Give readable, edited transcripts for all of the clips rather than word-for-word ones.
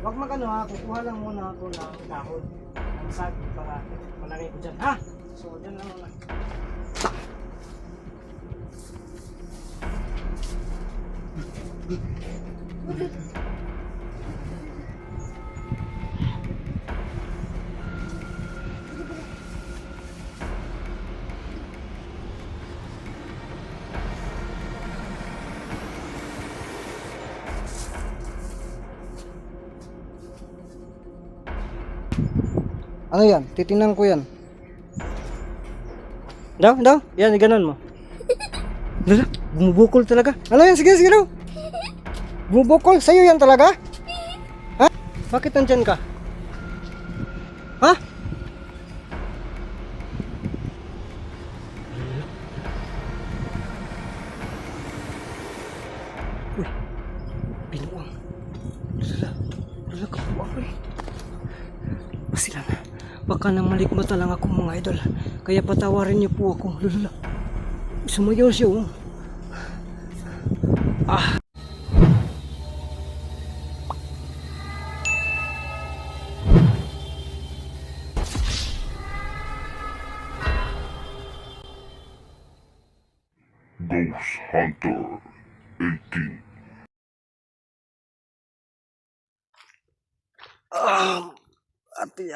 Huwag magano ha, kukuha lang muna ako ng dahon. Ng saging para malagay ko dyan ha. So dyan lang muna. Ano yan? Titingnan ko yan. Daw? Yan, ganon mo. Lala, bumubukol talaga. Ano yan? Sige daw. Bumubukol? Sa'yo yan talaga? Ha? Bakit nandyan ka? Ha? Uy, binuang. Lala, kapuwa ko eh. Sila na. Baka nang malikmata lang ako mga idol. Kaya patawarin niyo po ako. Lala. Sumayaw siya oh. Ah. Ghost Hunter 18. Ati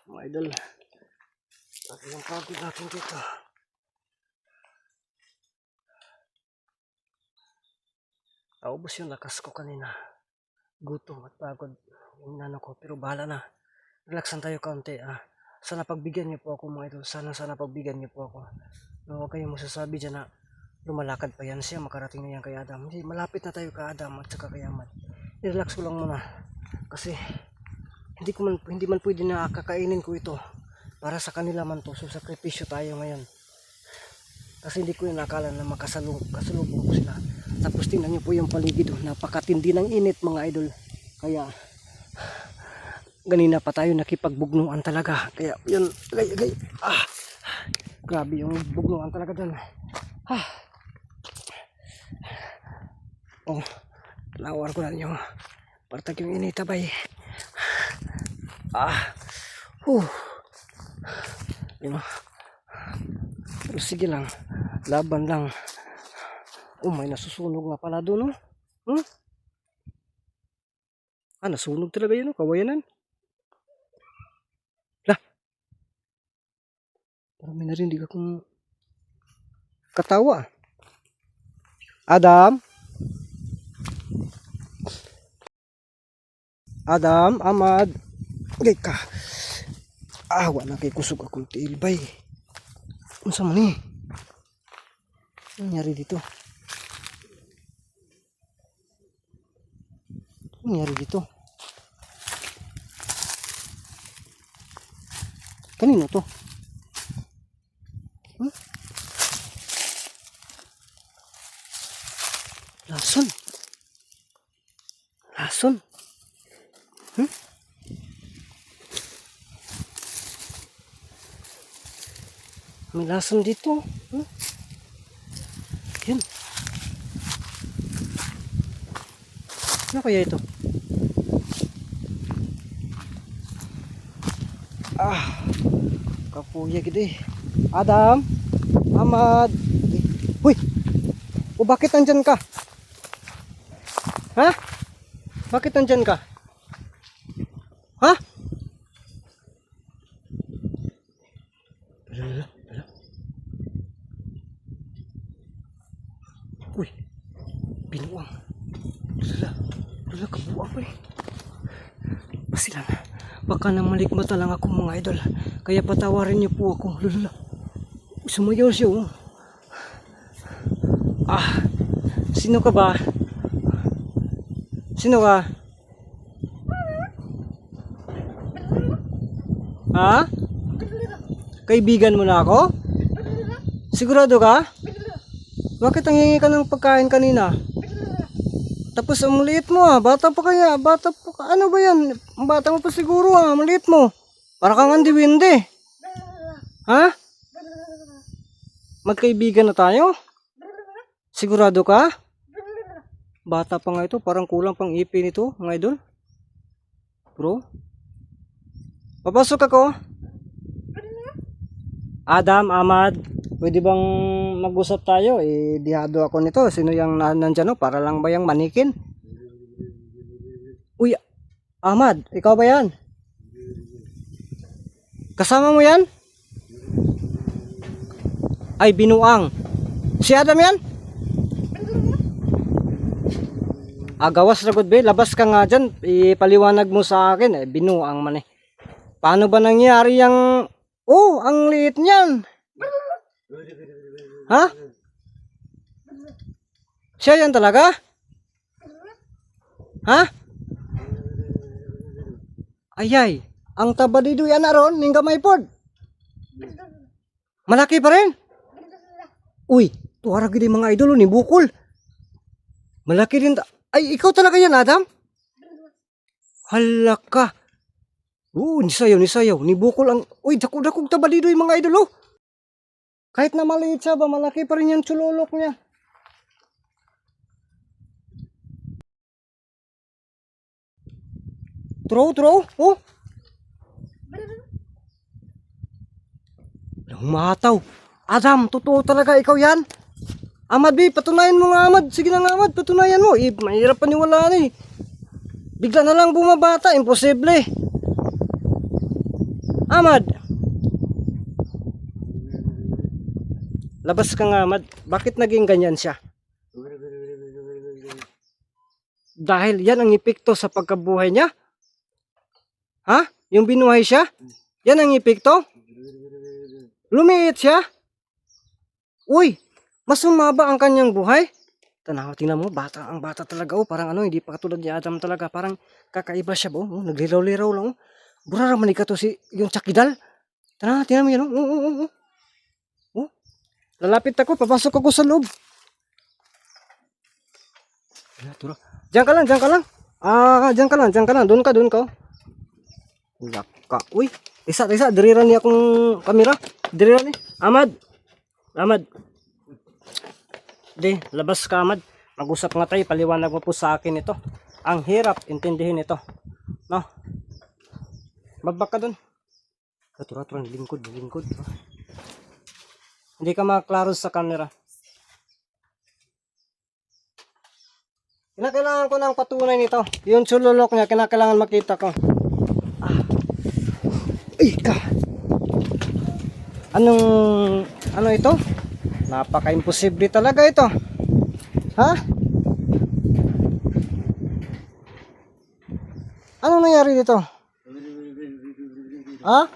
mga idol. Ati yung pagod natin dito. Naubos yung lakas ko kanina. Gutom at pagod yung nano ko. Pero bahala na. Relaxan tayo kaunti. Sana pagbigyan niyo po ako mga idol. Sana pagbigyan niyo po ako. Huwag kayong masasabi dyan na lumalakad pa yan siya. Makarating na yan kay Adam. Hindi, malapit na tayo kay Adam at saka kay Amat. I-relax ko lang muna. Kasi hindi man pwede na kakainin ko ito. Para sa kanila man to. So sakripisyo tayo ngayon. Kasi hindi ko yung nakala na makasalubong ko sila. Tapos tingnan nyo po yung paligid. Napakatindi ng init mga idol. Kaya ganina pa tayo nakipagbugnuan talaga. Kaya yun. Grabe yung bugnuan talaga dyan. Oh, lawar ko na nyo. Partag yung initabay. Yun. Pero sige lang. Laban lang. Oh, may nasusunog nga pala doon, no? Nasunog talaga yun, no? Kawayanan. Lah. Parang may narinig akong katawa. Adam? Adam, Amad. Gay ka. Wala kay kusog akong tilbay. Ano sa mani? Ano nangyari dito? Ano nangyari dito? Kanino to? Lason. May lason dito. Yan. Ano kaya ito? Kapuya gede. Adam, Ahmad. Uy. Bakit nandyan ka? Ha? Bakit nandyan ka? Ha? Uy. Binuang. Lala, kabuang ko eh. Pasilan. Baka nang malikmata lang ako mga idol. Kaya patawarin niyo po ako. Lala. Sumayaw siya oh. Sino ka ba? Sino ka? Ha? Kaibigan mo na ako? Sigurado ka? Bakit nangingi ka ng pagkain kanina? Tapos ang liit mo bata pa kaya? Ano ba yan? Ang bata mo pa siguro maliit mo. Para kang andiwindi. Ha? Magkaibigan na tayo? Sigurado ka? Bata pa nga ito, parang kulang pang ipin nito, mga idol. Bro. Papasok ako. Adam, Ahmad, pwede bang mag-usap tayo? Eh, dihado ako nito. Sino yung nandyan, no? Para lang ba yung manikin? Uy, Ahmad, ikaw ba yan? Kasama mo yan? Ay, binuang. Si Adam yan? Gawas na good be, labas ka nga dyan, ipaliwanag mo sa akin, binuang man eh. Paano ba nangyari yung, oh, ang liit niyan. Ha? Siya yan talaga? Ha? Ayay, ang taba dito yan aron, ning gamay pod. Malaki pa rin? Uy, tuwara gini mga idol ni bukol. Malaki din. Ay, ikaw talaga yan, Adam? Hala ka. Nisayaw, ni bukol ang. Uy, dakog taba dito yung mga idol, oh. Kahit na maliit siya ba, malaki pa rin yung tsulolok niya. Throw, oh. Humataw. Adam, totoo talaga ikaw yan. Ahmad, patunayan mo nga, Ahmad. Sige na nga, Ahmad, patunayan mo. Mahirap paniwalaan eh. Bigla na lang bumabata, imposible. Ahmad. Labas ka nga, Ahmad. Bakit naging ganyan siya? Dahil yan ang epekto sa pagkabuhay niya? Ha? Yung binuhay siya? Yan ang epekto? Lumiit siya? Uy, mas sumaba ang kanyang buhay? Tingnan mo, ang bata talaga, oh. Parang hindi pa katulad ni Adam talaga. Parang kakaiba siya, oh. Nagliraw-liraw lang, oh. Burara man to yung tsakidal. Tingnan mo yan, oh. Oh. Lalapit ako, papasok ako sa loob. Diyan ka lang. Diyan ka lang. Doon ka. Laka. Uy, isa, diriran niya akong kamera. Diriran ni. Ahmad. Labas ka, Ahmad. Mag-usap nga tayo, paliwanag mo po sa akin ito. Ang hirap intindihin ito. No? Magbak ka doon. Ratura, lingkod. Hindi ka maklaro sa camera. Kinakailangan ko ng patunay nito. Yung tsulolok niya, kinakailangan makita ko. Ano ito? Napaka-imposible talaga ito. Ha? Anong nangyari dito? Ha?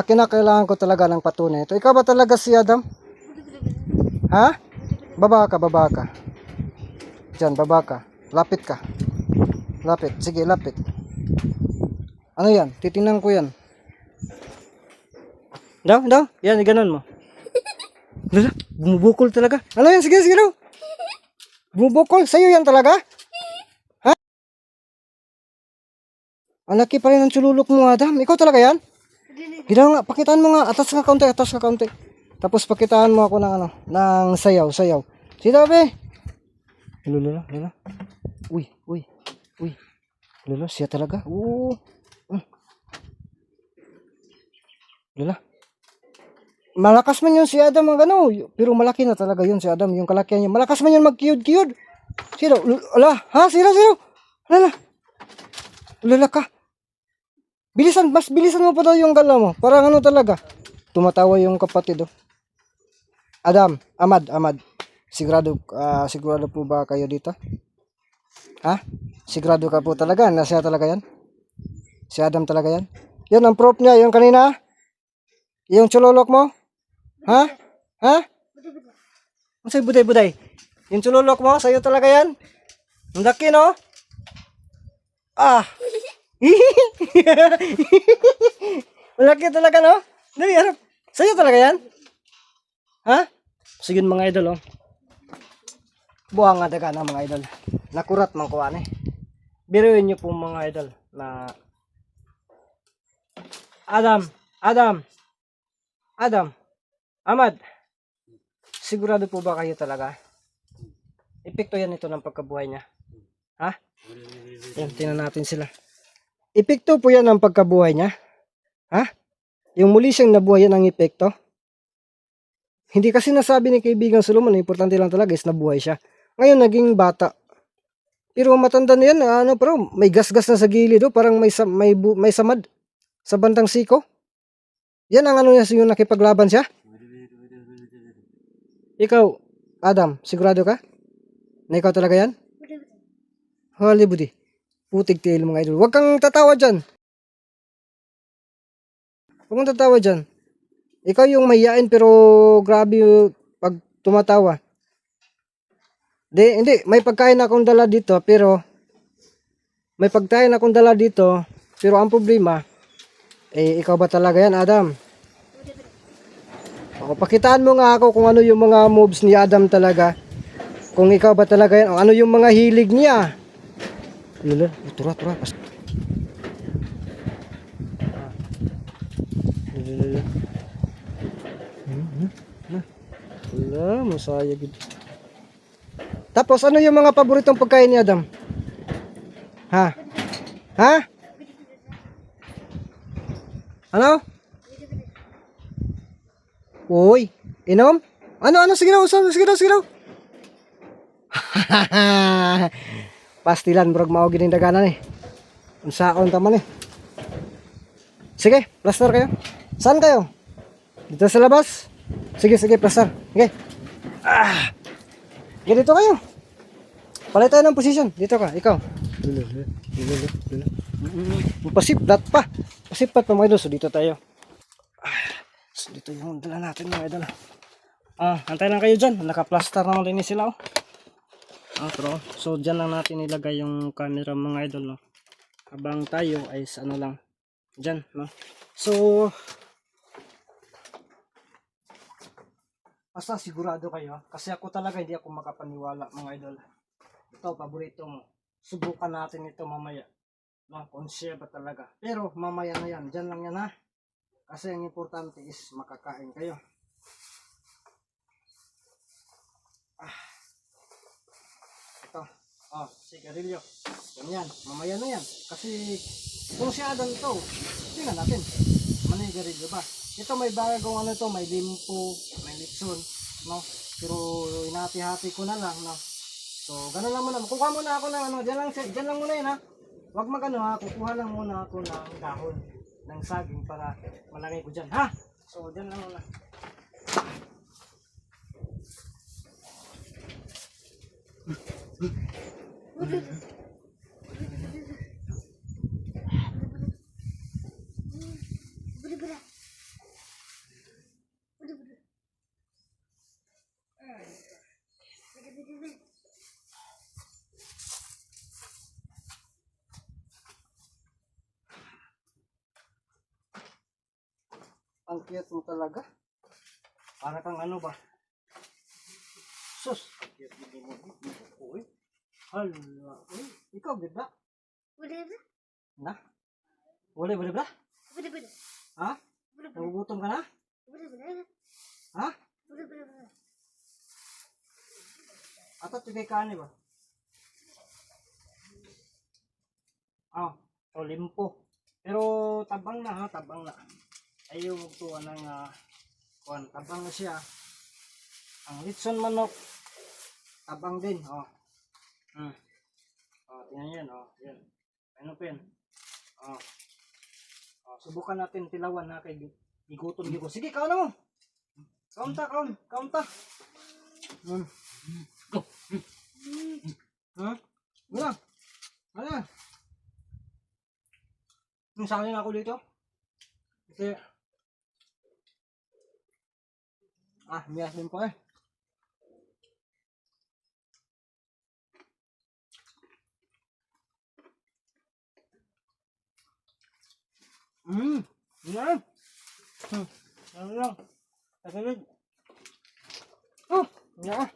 Kinakailangan ko talaga ng patunay ito. Ikaw ba talaga si Adam? Ha? Baba ka. Diyan, baba ka. Lapit ka. Sige, lapit. Ano yan? Titingnan ko yan. Daw? Yan, ganun mo. Lala, bumubukol talaga. Ano yan? Sige daw. Bumubukol? Sa'yo yan talaga? Ha? Ang laki pa rin ng tsululok mo, Adam. Ikaw talaga yan? Ginaw nga, pakitaan mo nga. Atas ka kaunti. Tapos pakitaan mo ako ng sayaw. Sino be? Lala. Uy. Lala, siya talaga. Lala. Malakas man yun si Adam pero malaki na talaga yun si Adam, yung kalakihan niya. Malakas man yun mag-kiyod. Sino? Sino? Lala ka. Mas bilisan mo pa daw yung gala mo. Parang talaga. Tumatawa yung kapatid, oh. Adam, Ahmad. Sigurado po ba kayo dito? Ha? Sigurado ka po talaga na siya talaga yan? Si Adam talaga yan? Yan ang proof niya, yung kanina? Yung tsulolok mo? Ha? Ang sa'yo buday? Yung tsulolok mo, sa'yo talaga yan? Ang laki, no? Malaki talaga, no? Dali, harap. Sa'yo talaga yan? Ha? Sige mga idol, oh. Buhang nga daga na mga idol. Nakurat man ko Biruin nyo po mga idol na Adam, Ahmad. Sigurado po ba kayo talaga? Epekto yan ito ng pagkabuhay niya. Ha? Yan, tingnan natin sila. Epekto po yan ng pagkabuhay niya. Ha? Yung muli siyang nabuhay yan ang epekto. Hindi kasi nasabi ni kaibigan Solomon, importante lang talaga is nabuhay siya. Ngayon naging bata. Pero matanda na yan, pero may gasgas na sa gilid, parang may samad sa bandang siko. Yan ang niya, yung nakipaglaban siya. Ikaw, Adam, sigurado ka? Na ikaw talaga yan? Holy budi. Putig tail mga idol. Huwag kang tatawa dyan. Huwag kang tatawa dyan. Ikaw yung mahiyain pero grabe yung pag tumatawa. Hindi. May pagkain akong dala dito pero ang problema ikaw ba talaga yan, Adam? O, pakitaan mo nga ako kung ano yung mga moves ni Adam talaga. Kung ikaw ba talaga yan, o ano yung mga hilig niya. Lala, tura. Wala, masaya gitu. Tapos, ano yung mga paboritong pagkain ni Adam? Ha? Ano? Uy, inom? Ano, sige daw. Pastilan, bro, mao gining daganan eh. Unsaon taman eh. Sige, plaster kayo. Saan kayo? Dito sa labas? Sige, plaster. Okay. Sige, dito kayo. Palit tayo ng position. Dito ka, ikaw. Pasiplat pa mga idol. So, dito tayo. So, dito yung dala natin mga idol. Antay lang kayo dyan. Naka-plaster naman rin sila. Pero, so dyan lang natin ilagay yung camera mga idol. No? Habang tayo ay sa ano lang. Dyan. No? So, basta sigurado kayo. Kasi ako talaga hindi ako makapaniwala mga idol. Ito, paborito mo. Subukan natin ito mamaya. No? Kung siya ba talaga. Pero mamaya na yan. Dyan lang yan ha. Kasi ang importante is makakain kayo. Ito. Sigarilyo. Ganyan. Mamaya na yan. Kasi kung si Adam ito, tingnan natin. Manigarilyo ba? Ito may bagong ano ito. May limpo. May litson. No? Pero inati-hati ko na lang. No? So, ganun lang muna. Kukuha muna ako ng ano. Dyan lang muna yun ha. Huwag magano ha. Kukuha lang muna ako ng dahon. Ng saging para malagay ko dyan ha. So, dyan lang muna. Ang cute mo talaga. Para kang ano ba? Sus! Cute mo. Uy. Hala. Uy. Ikaw, ganda. Na? Boleh bra? Ha? Nagugutom ka na? Ha? Ato tigay kani ba? Limpo. Pero tabang na ha, tabang na. Ayaw magtuwa ng tabang na siya. Ang litson manok, tabang din. Tingnan yan. Yan. Ano pa yan? Subukan natin tilawan na kay igutom ko. Sige, kaon na mo. Kaunta. Wala. Yung sakin ako dito. Kasi miyas din po eh. Yan. Ano lang. Kasalig. Yan.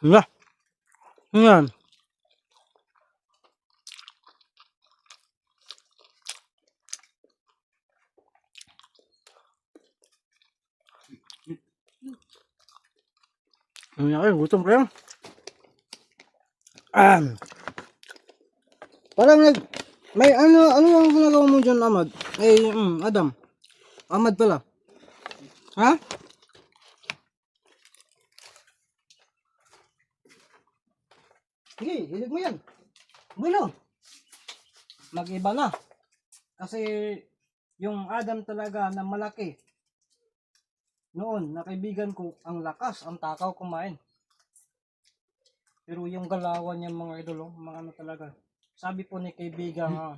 Nga. Yan. Ay, gutom kayo. Parang may ano ang ginagawa mo dyan, Ahmad? Adam. Ahmad pala. Ha? Sige, hilig mo yan. Bueno. Mag-iba na. Kasi yung Adam talaga na malaki. Noon, na kaibigan ko, ang lakas, ang takaw kumain. Pero yung galawan niya mga idolo, mga ano talaga. Sabi po ni kaibigang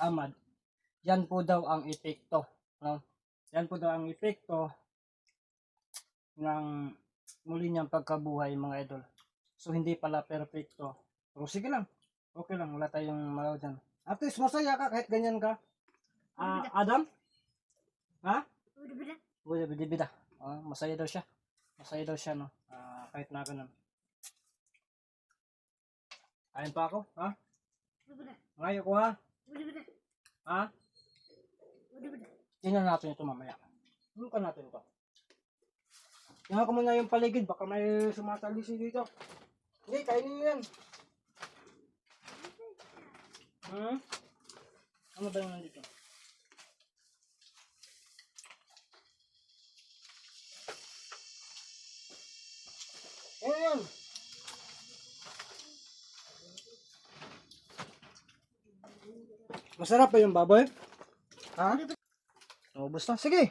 Ahmad, yan po daw ang epekto. No? Yan po daw ang epekto ng muli niyang pagkabuhay mga idol. So hindi pala perfecto. Pero sige lang. Okay lang. Wala tayong malaw dyan. At least masaya ka kahit ganyan ka. Adam? Ha? Bida. Masaya daw siya. Masaya daw siya no. Kahit na ganun. Kain pa ako? Ha? Ngayon ko ha? Ha? Tingnan natin ito mamaya. Tingnan natin ito. Tingnan ko muna yung paligid. Baka may sumatalisi dito. Hindi, kainin mo yan. Ano ba yung nandito? Yan. Masarap pa yung baboy? Ha? Ubus na. Sige.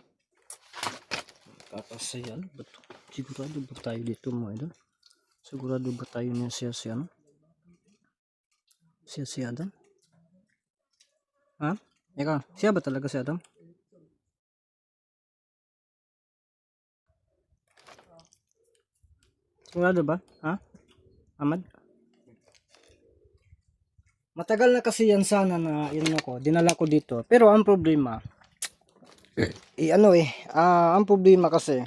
Kakasayan. Sigurado ba tayo dito mga idol? Sigurado ba tayo niya siya ano? Si Adam? Ha? Ikaw, siya ba talaga si Adam? Sigurado ba? Ha? Ahmad? Matagal na kasi yan sana na yun ako, dinala ko dito. Pero ang problema, ang problema kasi,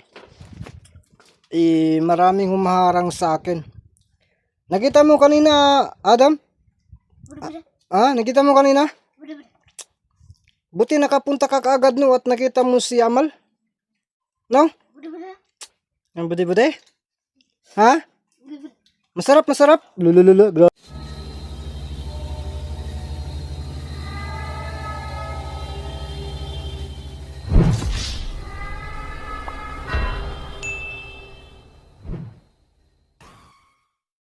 maraming humaharang sa akin. Nakita mo kanina, Adam? Nakita mo kanina? Buti nakapunta ka kaagad no at nakita mo si Amal? No? Ang bude-bude? Ha? Masarap. Lulululu.